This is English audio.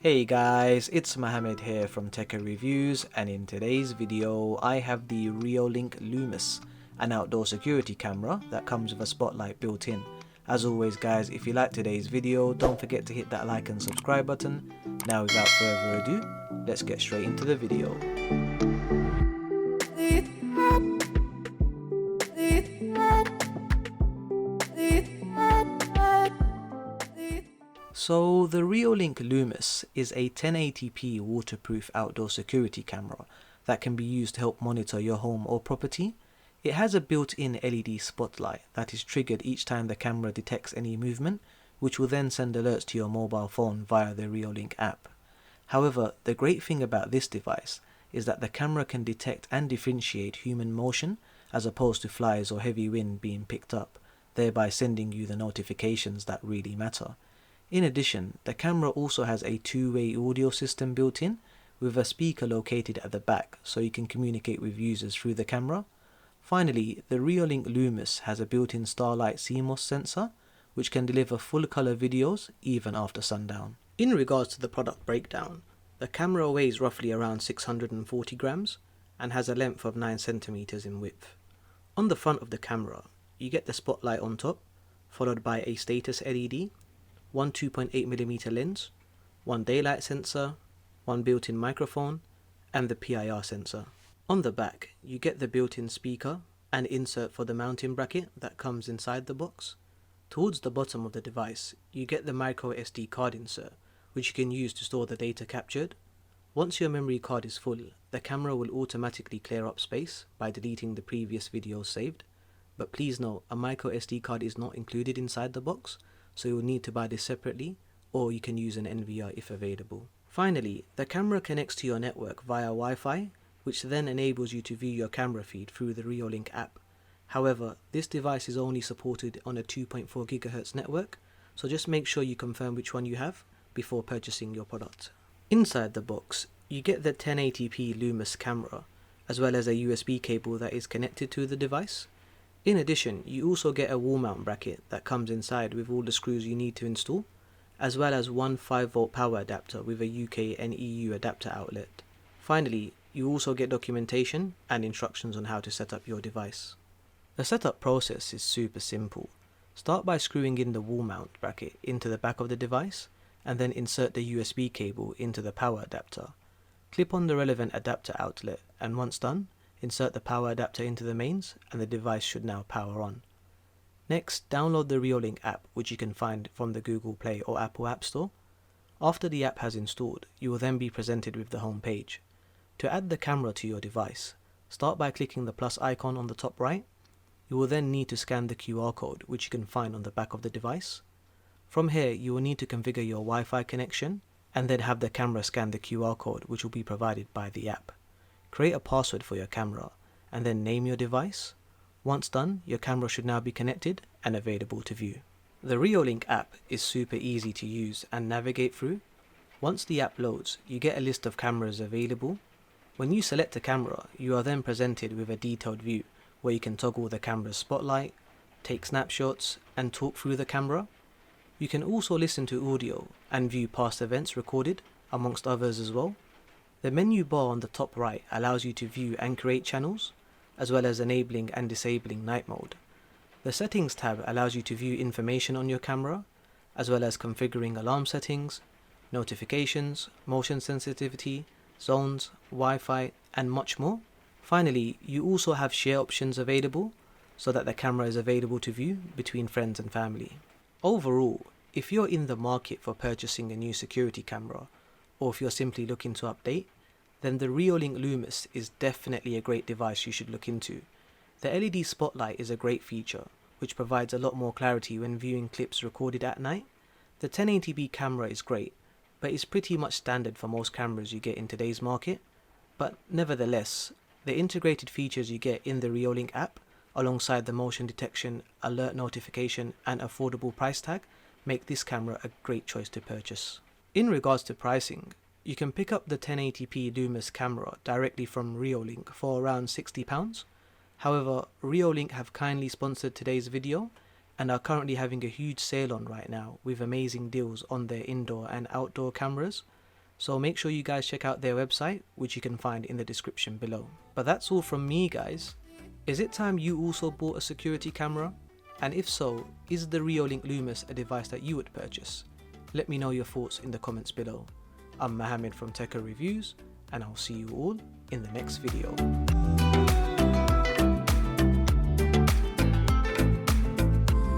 Hey guys, it's Mohammed here from Techer Reviews, and in today's video I have the Reolink Lumus, an outdoor security camera that comes with a spotlight built in. As always guys, if you like today's video, don't forget to hit that like and subscribe button. Now without further ado, let's get straight into the video. So the Reolink Lumus is a 1080p waterproof outdoor security camera that can be used to help monitor your home or property. It has a built-in LED spotlight that is triggered each time the camera detects any movement, which will then send alerts to your mobile phone via the Reolink app. However, the great thing about this device is that the camera can detect and differentiate human motion as opposed to flies or heavy wind being picked up, thereby sending you the notifications that really matter. In addition, the camera also has a two-way audio system built in, with a speaker located at the back so you can communicate with users through the camera. Finally, the Reolink Lumus has a built-in Starlight CMOS sensor, which can deliver full-color videos even after sundown. In regards to the product breakdown, the camera weighs roughly around 640 grams and has a length of 9 centimeters in width. On the front of the camera, you get the spotlight on top, followed by a status LED, one 2.8mm lens, one daylight sensor, one built-in microphone, and the PIR sensor. On the back, you get the built-in speaker and insert for the mounting bracket that comes inside the box. Towards the bottom of the device, you get the micro SD card insert, which you can use to store the data captured. Once your memory card is full, the camera will automatically clear up space by deleting the previous videos saved. But please note, a micro SD card is not included inside the box, so you'll need to buy this separately, or you can use an NVR if available. Finally, the camera connects to your network via Wi-Fi, which then enables you to view your camera feed through the Reolink app. However, this device is only supported on a 2.4 GHz network, so just make sure you confirm which one you have before purchasing your product. Inside the box, you get the 1080p Lumus camera, as well as a USB cable that is connected to the device. In addition, you also get a wall mount bracket that comes inside with all the screws you need to install, as well as one 5V power adapter with a UK and EU adapter outlet. Finally, you also get documentation and instructions on how to set up your device. The setup process is super simple. Start by screwing in the wall mount bracket into the back of the device, and then insert the USB cable into the power adapter. Clip on the relevant adapter outlet, and once done, insert the power adapter into the mains, and the device should now power on. Next, download the Reolink app, which you can find from the Google Play or Apple App Store. After the app has installed, you will then be presented with the home page. To add the camera to your device, start by clicking the plus icon on the top right. You will then need to scan the QR code, which you can find on the back of the device. From here, you will need to configure your Wi-Fi connection, and then have the camera scan the QR code, which will be provided by the app. Create a password for your camera, and then name your device. Once done, your camera should now be connected and available to view. The Reolink app is super easy to use and navigate through. Once the app loads, you get a list of cameras available. When you select a camera, you are then presented with a detailed view where you can toggle the camera's spotlight, take snapshots, and talk through the camera. You can also listen to audio and view past events recorded, amongst others as well. The menu bar on the top right allows you to view and create channels, as well as enabling and disabling night mode. The settings tab allows you to view information on your camera, as well as configuring alarm settings, notifications, motion sensitivity, zones, Wi-Fi, and much more. Finally, you also have share options available, so that the camera is available to view between friends and family. Overall, if you're in the market for purchasing a new security camera, or if you're simply looking to update, then the Reolink Lumus is definitely a great device you should look into. The LED spotlight is a great feature, which provides a lot more clarity when viewing clips recorded at night. The 1080p camera is great, but it's pretty much standard for most cameras you get in today's market. But nevertheless, the integrated features you get in the Reolink app, alongside the motion detection, alert notification, and affordable price tag, make this camera a great choice to purchase. In regards to pricing, you can pick up the 1080p Lumus camera directly from Reolink for around £60. However, Reolink have kindly sponsored today's video and are currently having a huge sale on right now with amazing deals on their indoor and outdoor cameras. So make sure you guys check out their website, which you can find in the description below. But that's all from me, guys. Is it time you also bought a security camera? And if so, is the Reolink Lumus a device that you would purchase? Let me know your thoughts in the comments below. I'm Mohammed from Techer Reviews, and I'll see you all in the next video.